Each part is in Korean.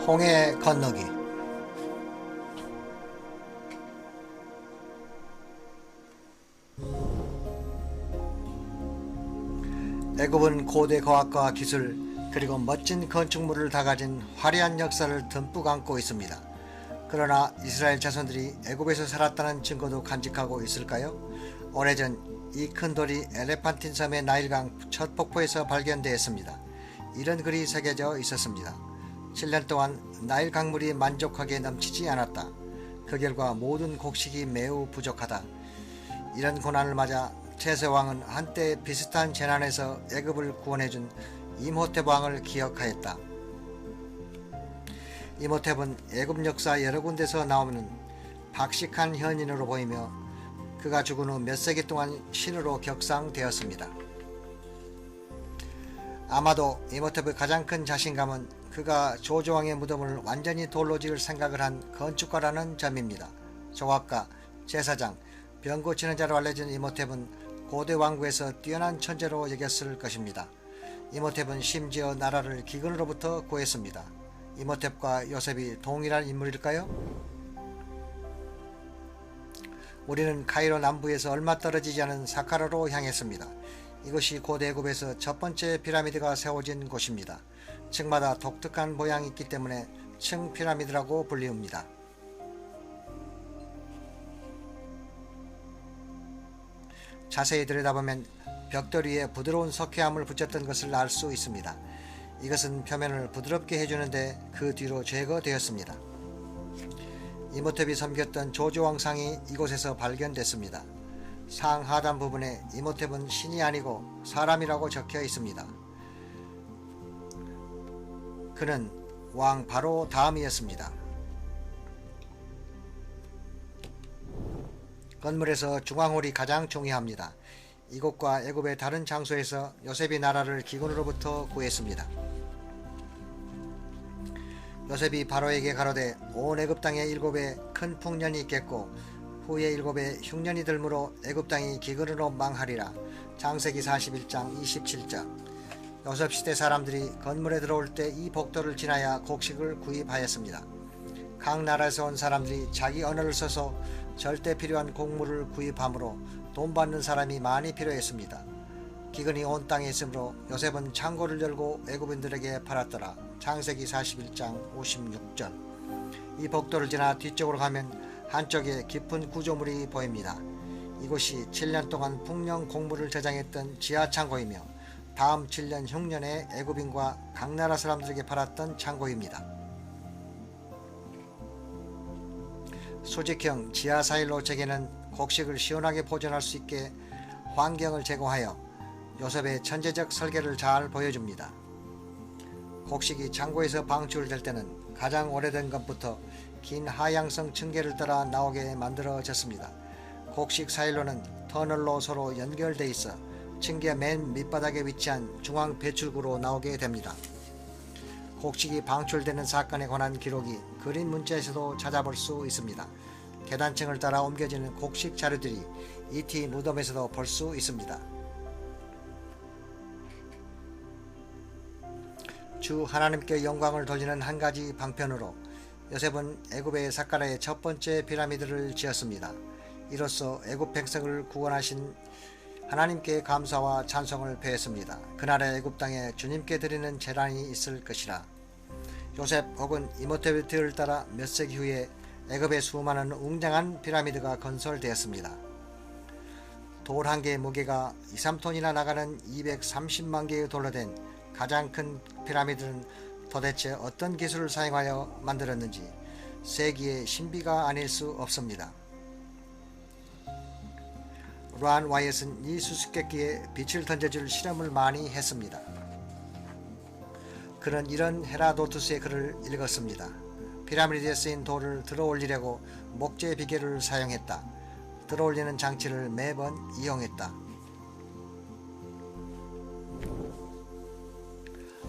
홍해 건너기. 애굽은 고대 과학과 기술 그리고 멋진 건축물을 다 가진 화려한 역사를 듬뿍 안고 있습니다. 그러나 이스라엘 자손들이 애굽에서 살았다는 증거도 간직하고 있을까요? 오래전 이 큰 돌이 엘레판틴 섬의 나일강 첫 폭포에서 발견되었습니다. 이런 글이 새겨져 있었습니다. 7년 동안 나일 강물이 만족하게 넘치지 않았다. 그 결과 모든 곡식이 매우 부족하다. 이런 고난을 맞아 체세왕은 한때 비슷한 재난에서 애굽을 구원해준 임호텝 왕을 기억하였다. 임호텝은 애굽 역사 여러 군데서 나오는 박식한 현인으로 보이며 그가 죽은 후 몇 세기 동안 신으로 격상되었습니다. 아마도 임호텝의 가장 큰 자신감은 그가 조조왕의 무덤을 완전히 돌로 지을 생각을 한 건축가라는 점입니다. 조각가, 제사장, 병 고치는 자로 알려진 임호텝은 고대 왕국에서 뛰어난 천재로 여겼을 것입니다. 임호텝은 심지어 나라를 기근으로부터 구했습니다. 임호텝과 요셉이 동일한 인물일까요? 우리는 카이로 남부에서 얼마 떨어지지 않은 사카라로 향했습니다. 이것이 고대 애굽에서 첫 번째 피라미드가 세워진 곳입니다. 층마다 독특한 모양이 있기 때문에 층 피라미드라고 불리웁니다. 자세히 들여다보면 벽돌 위에 부드러운 석회암을 붙였던 것을 알 수 있습니다. 이것은 표면을 부드럽게 해주는데 그 뒤로 제거되었습니다. 임호텝이 섬겼던 조조왕상이 이곳에서 발견됐습니다. 상 하단 부분에 임호텝은 신이 아니고 사람이라고 적혀 있습니다. 그는 왕 바로 다음이었습니다. 건물에서 중앙홀이 가장 중요합니다. 이곳과 애굽의 다른 장소에서 요셉이 나라를 기근으로부터 구했습니다. 요셉이 바로에게 가로되 온 애굽 땅에 7의 큰 풍년이 있겠고 후에 7의 흉년이 들므로 애굽 땅이 기근으로 망하리라. 창세기 41장 27절. 요셉 시대 사람들이 건물에 들어올 때 이 복도를 지나야 곡식을 구입하였습니다. 각 나라에서 온 사람들이 자기 언어를 써서 절대 필요한 곡물을 구입하므로 돈 받는 사람이 많이 필요했습니다. 기근이 온 땅에 있으므로 요셉은 창고를 열고 애굽인들에게 팔았더라. 창세기 41장 56절. 이 복도를 지나 뒤쪽으로 가면 한쪽에 깊은 구조물이 보입니다. 이곳이 7년 동안 풍년 곡물을 저장했던 지하 창고이며 다음 7년 흉년에 애굽인과 각 나라 사람들에게 팔았던 창고입니다. 수직형 지하 사일로 재개는 곡식을 시원하게 보존할 수 있게 환경을 제공하여 요셉의 천재적 설계를 잘 보여줍니다. 곡식이 창고에서 방출될 때는 가장 오래된 것부터 긴 하향성 층계를 따라 나오게 만들어졌습니다. 곡식 사일로는 터널로 서로 연결돼 있어 층계 맨 밑바닥에 위치한 중앙 배출구로 나오게 됩니다. 곡식이 방출되는 사건에 관한 기록이 그림 문자에서도 찾아볼 수 있습니다. 계단층을 따라 옮겨지는 곡식 자료들이 이티 무덤에서도 볼 수 있습니다. 주 하나님께 영광을 돌리는 한 가지 방편으로 요셉은 애굽의 사카라의 첫 번째 피라미드를 지었습니다. 이로써 애굽 백성을 구원하신 하나님께 감사와 찬송을 표했습니다. 그날의 애굽 땅에 주님께 드리는 제단이 있을 것이라. 요셉 혹은 임호텝을 따라 몇 세기 후에 애굽의 수많은 웅장한 피라미드가 건설되었습니다. 돌 한 개의 무게가 2, 3톤이나 나가는 230만 개의 돌로 된 가장 큰 피라미드는 도대체 어떤 기술을 사용하여 만들었는지 세기의 신비가 아닐 수 없습니다. 루안 와이엇은 이 수수께끼에 빛을 던져줄 실험을 많이 했습니다. 그는 이런 헤라도투스의 글을 읽었습니다. 피라미드에 쓰인 돌을 들어올리려고 목재 비계를 사용했다. 들어올리는 장치를 매번 이용했다.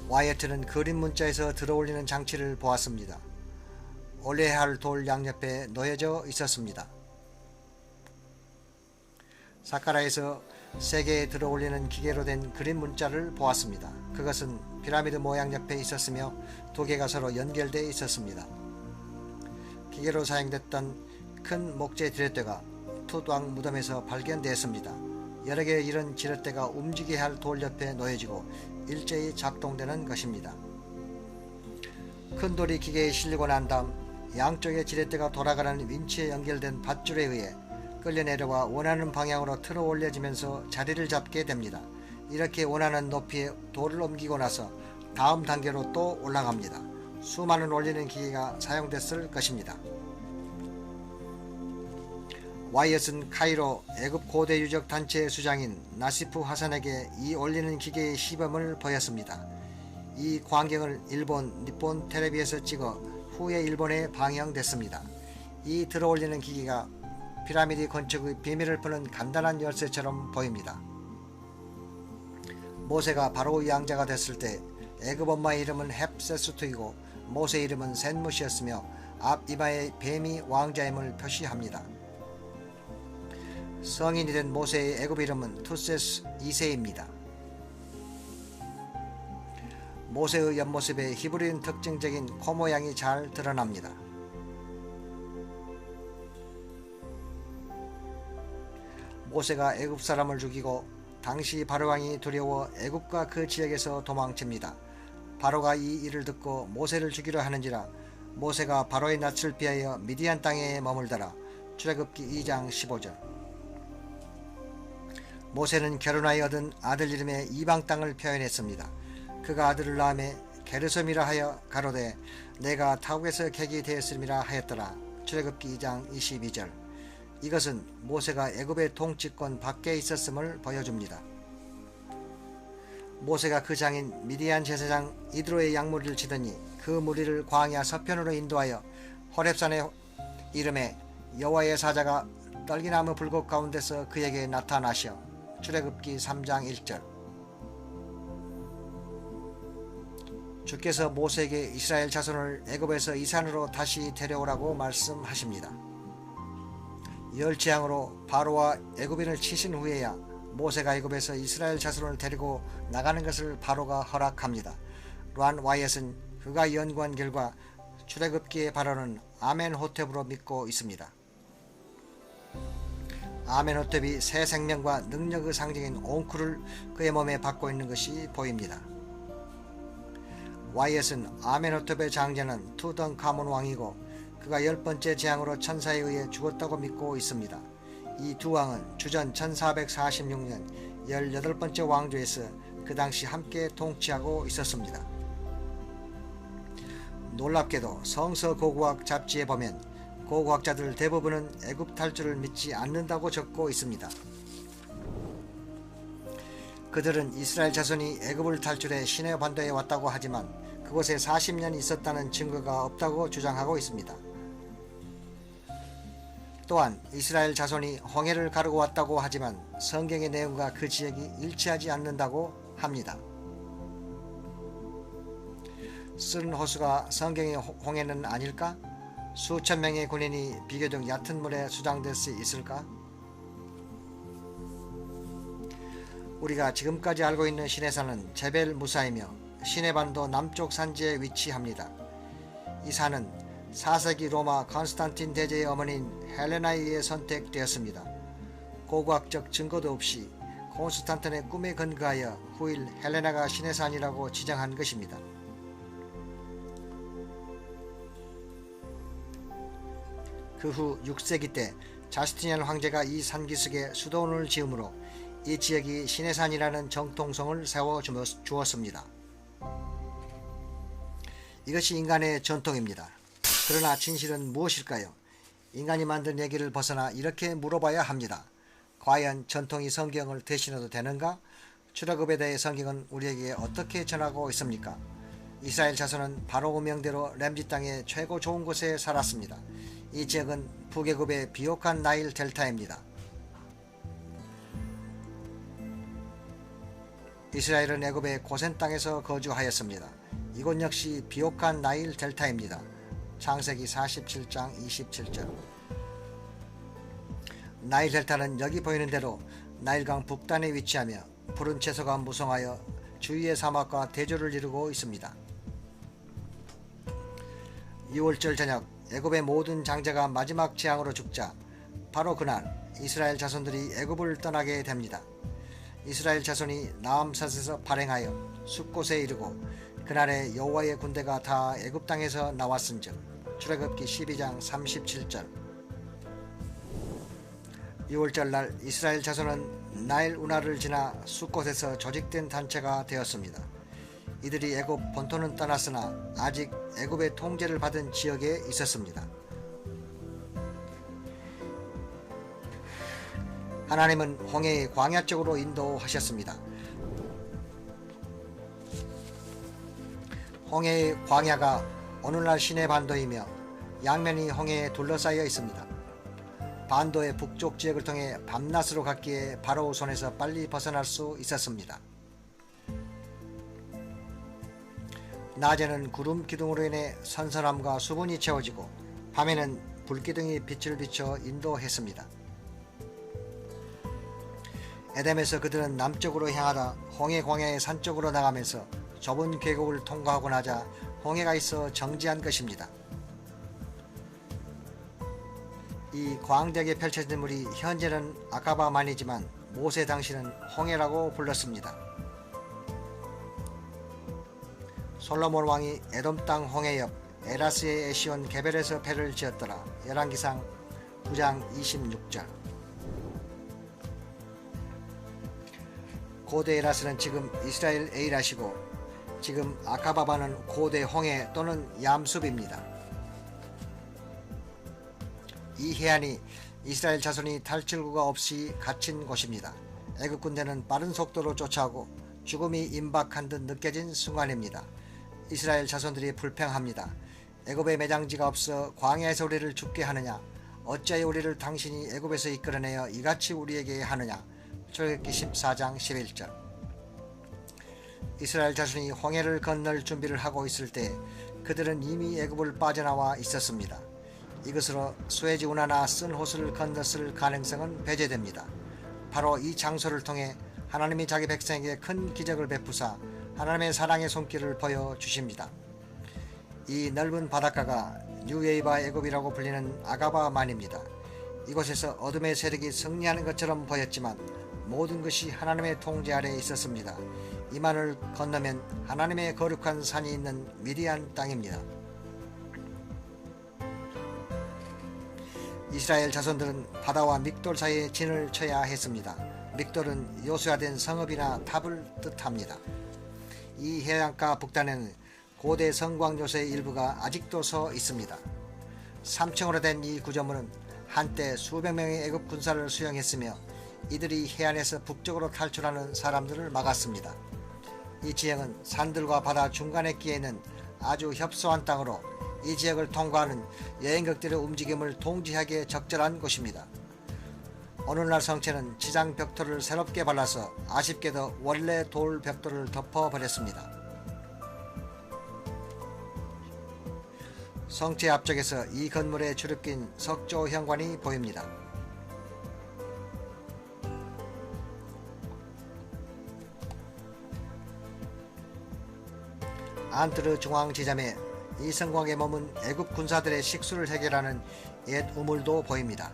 와이어트는 그림 문자에서 들어올리는 장치를 보았습니다. 올려야 할 돌 양옆에 놓여져 있었습니다. 사카라에서 세계에 들어올리는 기계로 된 그림 문자를 보았습니다. 그것은 피라미드 모양 옆에 있었으며 두 개가 서로 연결되어 있었습니다. 기계로 사용됐던 큰 목재 지렛대가 투두앙 무덤에서 발견되었습니다. 여러 개의 이런 지렛대가 움직여야 할 돌 옆에 놓여지고 일제히 작동되는 것입니다. 큰 돌이 기계에 실리고 난 다음 양쪽의 지렛대가 돌아가는 윈치에 연결된 밧줄에 의해 끌려 내려와 원하는 방향으로 틀어 올려지면서 자리를 잡게 됩니다. 이렇게 원하는 높이에 돌을 옮기고 나서 다음 단계로 또 올라갑니다. 수많은 올리는 기계가 사용됐을 것입니다. 와이엇은 카이로 애굽 고대 유적 단체의 수장인 나시프 하산에게 이 올리는 기계의 시범을 보였습니다. 이 광경을 일본 니폰 텔레비에서 찍어 후에 일본에 방영됐습니다. 이 들어올리는 기계가 피라미드 건축의 비밀을 푸는 간단한 열쇠처럼 보입니다. 모세가 바로의 양자가 됐을 때 애굽 엄마의 이름은 헵세수트이고 모세 이름은 셋무시였으며 앞 이마에 뱀이 왕자임을 표시합니다. 성인이 된 모세의 애굽 이름은 투세스 2세입니다. 모세의 옆모습에 히브리인 특징적인 코 모양이 잘 드러납니다. 모세가 애굽 사람을 죽이고 당시 바로왕이 두려워 애굽과 그 지역에서 도망칩니다. 바로가 이 일을 듣고 모세를 죽이려 하는지라 모세가 바로의 낯을 피하여 미디안 땅에 머물더라. 출애굽기 2장 15절. 모세는 결혼하여 얻은 아들 이름의 이방 땅을 표현했습니다. 그가 아들을 낳음에 게르솜이라 하여 가로되 내가 타국에서 객이 되었음이라 하였더라. 출애굽기 2장 22절. 이것은 모세가 애굽의 통치권 밖에 있었음을 보여줍니다. 모세가 그 장인 미디안 제사장 이드로의 양무리를 치더니 그 무리를 광야 서편으로 인도하여 호렙산의 이름에 여호와의 사자가 떨기나무 불꽃 가운데서 그에게 나타나시어 출애굽기 3장 1절. 주께서 모세에게 이스라엘 자손을 애굽에서 이 산으로 다시 데려오라고 말씀하십니다. 열 재앙으로 바로와 애굽인을 치신 후에야 모세가 애굽에서 이스라엘 자손을 데리고 나가는 것을 바로가 허락합니다. 란 와이엇은 그가 연구한 결과 출애굽기의 바로는 아멘호텝으로 믿고 있습니다. 아멘호텝이 새 생명과 능력의 상징인 옹크를 그의 몸에 받고 있는 것이 보입니다. 와이엇은 아멘호텝의 장자는 투덩카몬 왕이고 그가 10번째 재앙으로 천사에 의해 죽었다고 믿고 있습니다. 이 두 왕은 주전 1446년 18번째 왕조에서 그 당시 함께 통치하고 있었습니다. 놀랍게도 성서 고고학 잡지에 보면 고고학자들 대부분은 애굽 탈출을 믿지 않는다고 적고 있습니다. 그들은 이스라엘 자손이 애굽을 탈출해 시내 반도에 왔다고 하지만 그곳에 40년 있었다는 증거가 없다고 주장하고 있습니다. 또한 이스라엘 자손이 홍해를 가르고 왔다고 하지만 성경의 내용과 그 지역이 일치하지 않는다고 합니다. 쓴 호수가 성경의 홍해는 아닐까? 수천 명의 군인이 비교적 얕은 물에 수장될 수 있을까? 우리가 지금까지 알고 있는 시내산은 제벨 무사이며 시내반도 남쪽 산지에 위치합니다. 이 산은 4세기 로마 컨스탄틴 대제의 어머니인 헬레나에 의해 선택되었습니다. 고고학적 증거도 없이 콘스탄틴의 꿈에 근거하여 후일 헬레나가 시내산이라고 지정한 것입니다. 그 후 6세기 때 자스티니안 황제가 이 산기슭에 수도원을 지으므로 이 지역이 시내산이라는 정통성을 세워주었습니다. 이것이 인간의 전통입니다. 그러나 진실은 무엇일까요? 인간이 만든 얘기를 벗어나 이렇게 물어봐야 합니다. 과연 전통이 성경을 대신해도 되는가? 출애굽에 대해 성경은 우리에게 어떻게 전하고 있습니까? 이스라엘 자손은 바로 명대로 램지 땅의 최고 좋은 곳에 살았습니다. 이 지역은 북애굽의 비옥한 나일 델타입니다. 이스라엘은 애굽의 고센 땅에서 거주하였습니다. 이곳 역시 비옥한 나일 델타입니다. 창세기 47장 27절. 나일 델타는 여기 보이는 대로 나일강 북단에 위치하며 푸른 채소가 무성하여 주위의 사막과 대조를 이루고 있습니다. 6월절 저녁 애굽의 모든 장자가 마지막 재앙으로 죽자 바로 그날 이스라엘 자손들이 애굽을 떠나게 됩니다. 이스라엘 자손이 나암삿에서 발행하여 숫곳에 이르고 그날에 여호와의 군대가 다 애굽 땅에서 나왔은즉. 출애굽기 12장 37절. 6월절 날 이스라엘 자손은 나일 운하를 지나 숫곳에서 조직된 단체가 되었습니다. 이들이 애굽 본토는 떠났으나 아직 애굽의 통제를 받은 지역에 있었습니다. 하나님은 홍해의 광야 쪽으로 인도하셨습니다. 홍해의 광야가 오늘날 시내 반도이며 양면이 홍해에 둘러싸여 있습니다. 반도의 북쪽 지역을 통해 밤낮으로 갔기에 바로 손에서 빨리 벗어날 수 있었습니다. 낮에는 구름 기둥으로 인해 선선함과 수분이 채워지고 밤에는 불기둥이 빛을 비춰 인도했습니다. 에덴에서 그들은 남쪽으로 향하다 홍해 광야의 산 쪽으로 나가면서 좁은 계곡을 통과하고 나자 홍해가 있어 정지한 것입니다. 이 광대하게 펼쳐진 물이 현재는 아카바만이지만 모세 당시는 홍해라고 불렀습니다. 솔로몬 왕이 에돔 땅 홍해 옆 에라스의 에시온 게벨에서 배를 지었더라. 열왕기상 9장 26절. 고대 에라스는 지금 이스라엘 에이라시고 지금 아카바바는 고대 홍해 또는 얌숲입니다. 이 해안이 이스라엘 자손이 탈출구가 없이 갇힌 곳입니다. 애굽 군대는 빠른 속도로 쫓아오고 죽음이 임박한 듯 느껴진 순간입니다. 이스라엘 자손들이 불평합니다. 애굽에 매장지가 없어 광야에서 우리를 죽게 하느냐? 어찌하여 우리를 당신이 애굽에서 이끌어내어 이같이 우리에게 하느냐? 출애굽기 14장 11절. 이스라엘 자손이 홍해를 건널 준비를 하고 있을 때 그들은 이미 애굽을 빠져나와 있었습니다. 이것으로 수에즈 운하나 쓴 호수를 건넜을 가능성은 배제됩니다. 바로 이 장소를 통해 하나님이 자기 백성에게 큰 기적을 베푸사 하나님의 사랑의 손길을 보여주십니다. 이 넓은 바닷가가 뉴에이바 애굽이라고 불리는 아가바만입니다. 이곳에서 어둠의 세력이 승리하는 것처럼 보였지만 모든 것이 하나님의 통제 아래에 있었습니다. 이 만을 건너면 하나님의 거룩한 산이 있는 미디안 땅입니다. 이스라엘 자손들은 바다와 믹돌 사이에 진을 쳐야 했습니다. 믹돌은 요새화된 성읍이나 탑을 뜻합니다. 이 해안가 북단에는 고대 성곽 요새의 일부가 아직도 서 있습니다. 3층으로 된 이 구조물은 한때 수백 명의 애굽 군사를 수용했으며 이들이 해안에서 북쪽으로 탈출하는 사람들을 막았습니다. 이 지역은 산들과 바다 중간에 끼어 있는 아주 협소한 땅으로 이 지역을 통과하는 여행객들의 움직임을 통제하기에 적절한 곳입니다. 오늘날 성체는 지상 벽돌을 새롭게 발라서 아쉽게도 원래 돌 벽돌을 덮어버렸습니다. 성체 앞쪽에서 이 건물에 주릅긴 석조 현관이 보입니다. 안트르 중앙 지점에 이 성곽에 머문 애굽 군사들의 식수를 해결하는 옛 우물도 보입니다.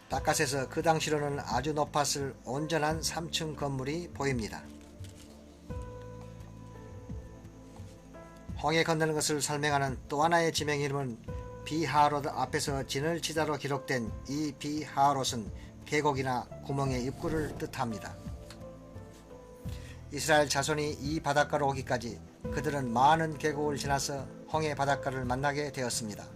바깥에서 그 당시로는 아주 높았을 온전한 3층 건물이 보입니다. 홍해 건너는 것을 설명하는 또 하나의 지명 이름은 비하롯 앞에서 진을 치다로 기록된 이 비하롯은 계곡이나 구멍의 입구를 뜻합니다. 이스라엘 자손이 이 바닷가로 오기까지 그들은 많은 계곡을 지나서 홍해 바닷가를 만나게 되었습니다.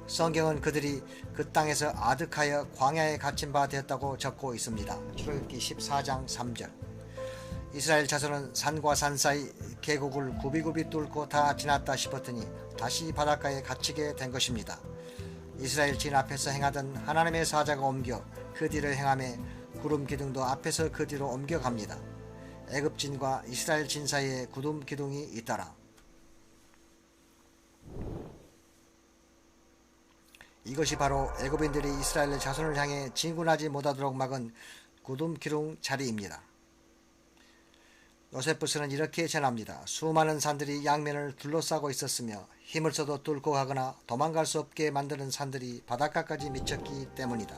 성경은 그들이 그 땅에서 아득하여 광야에 갇힌 바 되었다고 적고 있습니다. 출애굽기 14장 3절. 이스라엘 자손은 산과 산 사이 계곡을 굽이굽이 뚫고 다 지났다 싶었더니 다시 바닷가에 갇히게 된 것입니다. 이스라엘 진 앞에서 행하던 하나님의 사자가 옮겨 그 뒤를 행하며 구름 기둥도 앞에서 그 뒤로 옮겨갑니다. 애굽 진과 이스라엘 진 사이에 구름 기둥이 있더라. 이것이 바로 애굽인들이 이스라엘 자손을 향해 진군하지 못하도록 막은 구름 기둥 자리입니다. 요세푸스는 이렇게 전합니다. 수많은 산들이 양면을 둘러싸고 있었으며 힘을 써도 뚫고 가거나 도망갈 수 없게 만드는 산들이 바닷가까지 미쳤기 때문이다.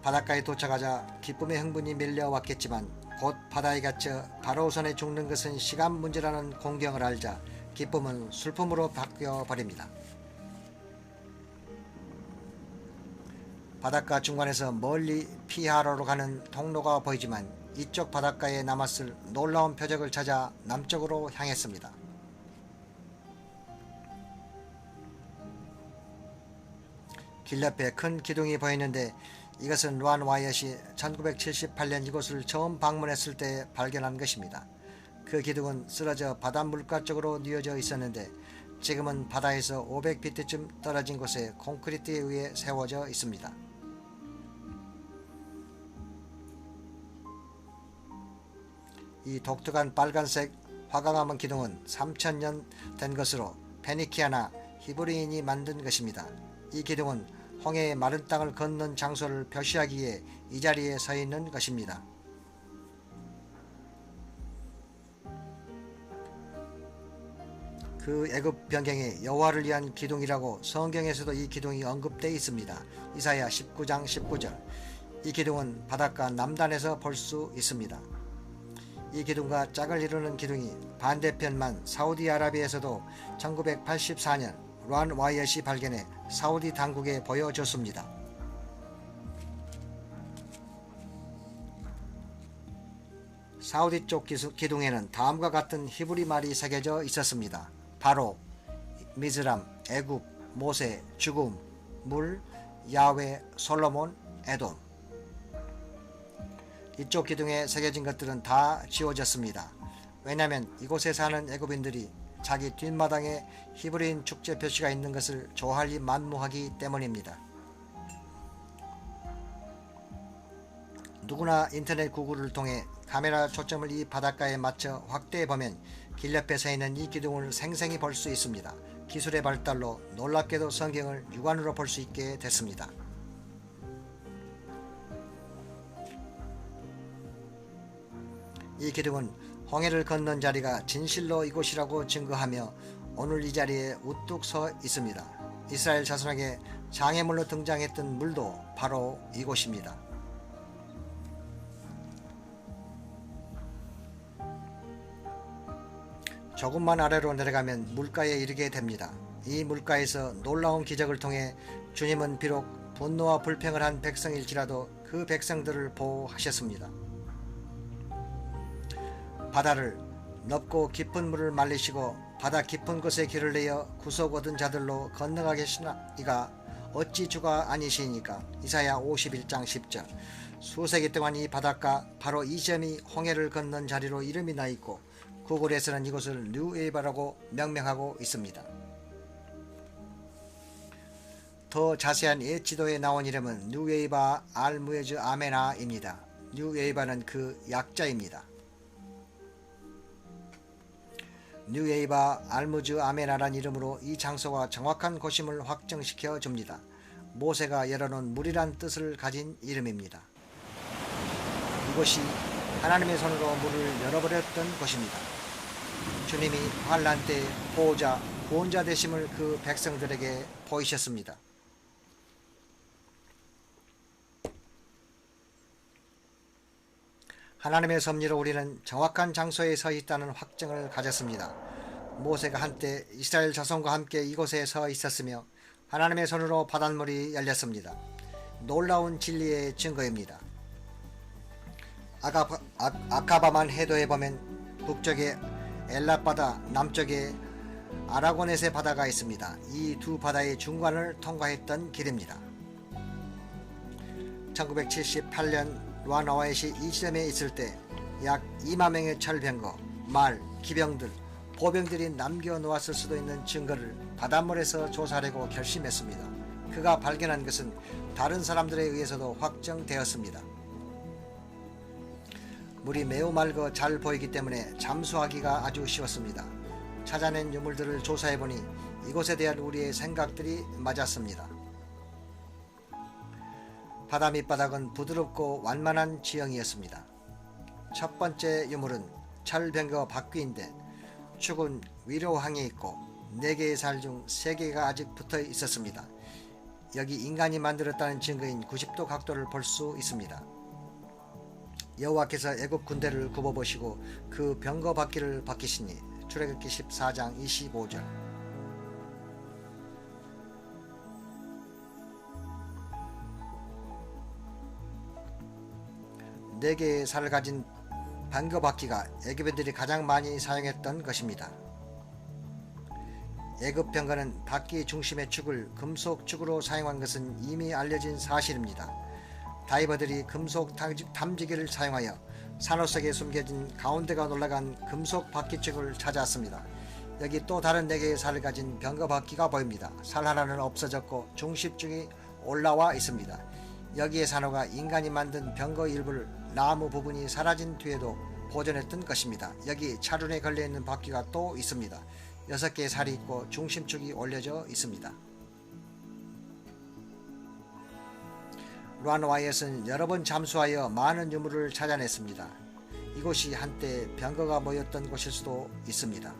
바닷가에 도착하자 기쁨의 흥분이 밀려왔겠지만 곧 바다에 갇혀 바로 손에 죽는 것은 시간 문제라는 공경을 알자 기쁨은 슬픔으로 바뀌어 버립니다. 바닷가 중간에서 멀리 피하로로 가는 통로가 보이지만 이쪽 바닷가에 남았을 놀라운 표적을 찾아 남쪽으로 향했습니다. 길 옆에 큰 기둥이 보이는데 이것은 란 와이엇이 1978년 이곳을 처음 방문했을 때 발견한 것입니다. 그 기둥은 쓰러져 바닷물가 쪽으로 뉘어져 있었는데 지금은 바다에서 500피트쯤 떨어진 곳에 콘크리트에 의해 세워져 있습니다. 이 독특한 빨간색 화가 감은 기둥은 3000년 된 것으로 페니키아나 히브리인이 만든 것입니다. 이 기둥은 홍해의 마른 땅을 걷는 장소를 표시하기 위해 이 자리에 서 있는 것입니다. 그 애굽 변경에 여호와를 위한 기둥이라고 성경에서도 이 기둥이 언급되어 있습니다. 이사야 19장 19절. 이 기둥은 바닷가 남단에서 볼 수 있습니다. 이 기둥과 짝을 이루는 기둥이 반대편만 사우디아라비아에서도 1984년 란 와이엇이 발견해 사우디 당국에 보여줬습니다. 사우디 쪽 기둥에는 다음과 같은 히브리 말이 새겨져 있었습니다. 바로 미즈람, 애굽, 모세, 죽음, 물, 야훼, 솔로몬, 에돔. 이쪽 기둥에 새겨진 것들은 다 지워졌습니다. 왜냐하면 이곳에 사는 애굽인들이 자기 뒷마당에 히브리인 축제 표시가 있는 것을 조할리 만무하기 때문입니다. 누구나 인터넷 구글을 통해 카메라 초점을 이 바닷가에 맞춰 확대해보면 길 옆에 서 있는 이 기둥을 생생히 볼 수 있습니다. 기술의 발달로 놀랍게도 성경을 육안으로 볼 수 있게 됐습니다. 이 기둥은 홍해를 건넌 자리가 진실로 이곳이라고 증거하며 오늘 이 자리에 우뚝 서 있습니다. 이스라엘 자손에게 장애물로 등장했던 물도 바로 이곳입니다. 조금만 아래로 내려가면 물가에 이르게 됩니다. 이 물가에서 놀라운 기적을 통해 주님은 비록 분노와 불평을 한 백성일지라도 그 백성들을 보호하셨습니다. 바다를 넓고 깊은 물을 말리시고 바다 깊은 곳에 길을 내어 구속 얻은 자들로 건너가게 하시나이가 어찌 주가 아니시니까. 이사야 51장 10절. 수세기 동안 이 바닷가 바로 이 점이 홍해를 건넌 자리로 이름이 나 있고 구글에서는 이곳을 뉴에이바라고 명명하고 있습니다. 더 자세한 옛 지도에 나온 이름은 뉴에이바 알무에즈 아메나입니다. 뉴에이바는 그 약자입니다. 뉴에이바 알무즈 아메나란 이름으로 이 장소가 정확한 곳임을 확정시켜 줍니다. 모세가 열어놓은 물이란 뜻을 가진 이름입니다. 이곳이 하나님의 손으로 물을 열어버렸던 곳입니다. 주님이 환난 때 보호자, 구원자 되심을 그 백성들에게 보이셨습니다. 하나님의 섭리로 우리는 정확한 장소에 서 있다는 확증을 가졌습니다. 모세가 한때 이스라엘 자손과 함께 이곳에 서 있었으며 하나님의 손으로 바닷물이 열렸습니다. 놀라운 진리의 증거입니다. 아카바만 해도에 보면 북쪽에 엘랏바다, 남쪽에 아라고넷의 바다가 있습니다. 이 두 바다의 중간을 통과했던 길입니다. 1978년 란와이엇이 이 지점에 있을 때 약 2만 명의 철병거, 말, 기병들, 보병들이 남겨놓았을 수도 있는 증거를 바닷물에서 조사하려고 결심했습니다. 그가 발견한 것은 다른 사람들에 의해서도 확정되었습니다. 물이 매우 맑어 잘 보이기 때문에 잠수하기가 아주 쉬웠습니다. 찾아낸 유물들을 조사해보니 이곳에 대한 우리의 생각들이 맞았습니다. 바다 밑바닥은 부드럽고 완만한 지형이었습니다. 첫 번째 유물은 철병거 바퀴인데 축은 위로 향해 있고 4개의 살 중 3개가 아직 붙어 있었습니다. 여기 인간이 만들었다는 증거인 90도 각도를 볼 수 있습니다. 여호와께서 애굽 군대를 굽어보시고 그 병거 바퀴를 바뀌시니 출애굽기 14장 25절. 네 개의 살을 가진 병거 바퀴가 애굽인들이 가장 많이 사용했던 것입니다. 애굽 병거는 바퀴 중심의 축을 금속 축으로 사용한 것은 이미 알려진 사실입니다. 다이버들이 금속 탐지기를 사용하여 산호 속에 숨겨진 가운데가 놀라간 금속 바퀴축을 찾았습니다. 여기 또 다른 4개의 살을 가진 병거 바퀴가 보입니다. 살 하나는 없어졌고 중심축이 올라와 있습니다. 여기에 산호가 인간이 만든 병거 일부를 나무 부분이 사라진 뒤에도 보존했던 것입니다. 여기 차륜에 걸려있는 바퀴가 또 있습니다. 6개의 살이 있고 중심축이 올려져 있습니다. 루안-와이엇은 여러 번 잠수하여 많은 유물을 찾아냈습니다. 이곳이 한때 병거가 모였던 곳일 수도 있습니다.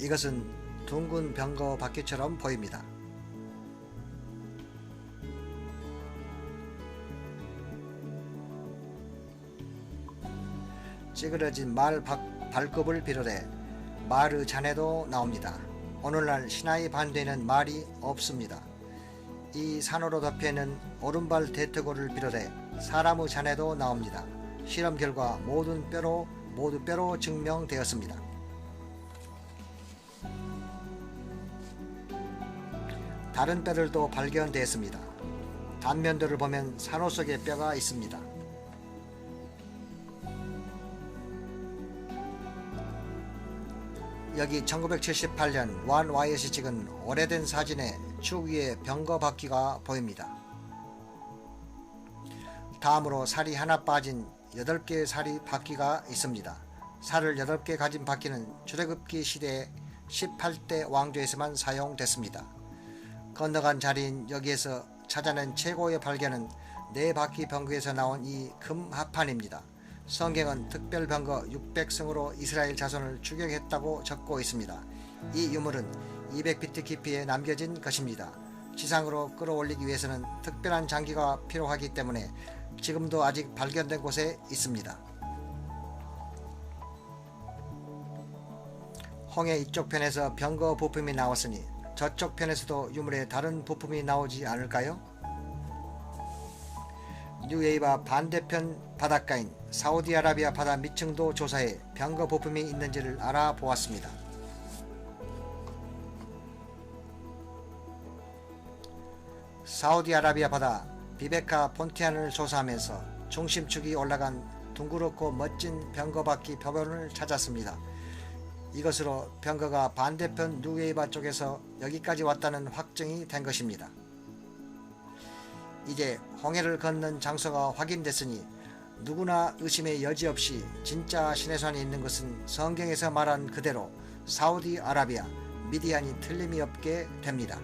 이것은 둥근 병거 바퀴처럼 보입니다. 찌그러진 말 발급을 비롯해 말의 잔해도 나옵니다. 오늘날 시나이 반도에는 말이 없습니다. 이 산호로 덮여있는 오른발 대퇴골을 비롯해 사람의 잔해도 나옵니다. 실험 결과 모두 뼈로 증명되었습니다. 다른 뼈들도 발견되었습니다. 단면들을 보면 산호 속에 뼈가 있습니다. 여기 1978년 루안-와이엇이 찍은 오래된 사진에 축 위에 병거 바퀴가 보입니다. 다음으로 살이 하나 빠진 8개의 살이 바퀴가 있습니다. 살을 8개 가진 바퀴는 출애굽기 시대의 18대 왕조에서만 사용됐습니다. 건너간 자리인 여기에서 찾아낸 최고의 발견은 4바퀴 병거에서 나온 이 금 합판입니다. 성경은 특별 병거 600성으로 이스라엘 자손을 추격했다고 적고 있습니다. 이 유물은 200피트 깊이에 남겨진 것입니다. 지상으로 끌어올리기 위해서는 특별한 장기가 필요하기 때문에 지금도 아직 발견된 곳에 있습니다. 홍해 이쪽 편에서 병거 부품이 나왔으니 저쪽 편에서도 유물의 다른 부품이 나오지 않을까요? 뉴에이바 반대편 바닷가인 사우디아라비아 바다 밑층도 조사해 병거 부품이 있는지를 알아보았습니다. 사우디아라비아 바다 비베카 폰티안을 조사하면서 중심축이 올라간 둥그렇고 멋진 병거 바퀴 표본을 찾았습니다. 이것으로 병거가 반대편 뉴에이바 쪽에서 여기까지 왔다는 확정이 된 것입니다. 이제 홍해를 건넌 장소가 확인됐으니 누구나 의심의 여지 없이 진짜 시내산이 있는 것은 성경에서 말한 그대로 사우디아라비아 미디안이 틀림이 없게 됩니다.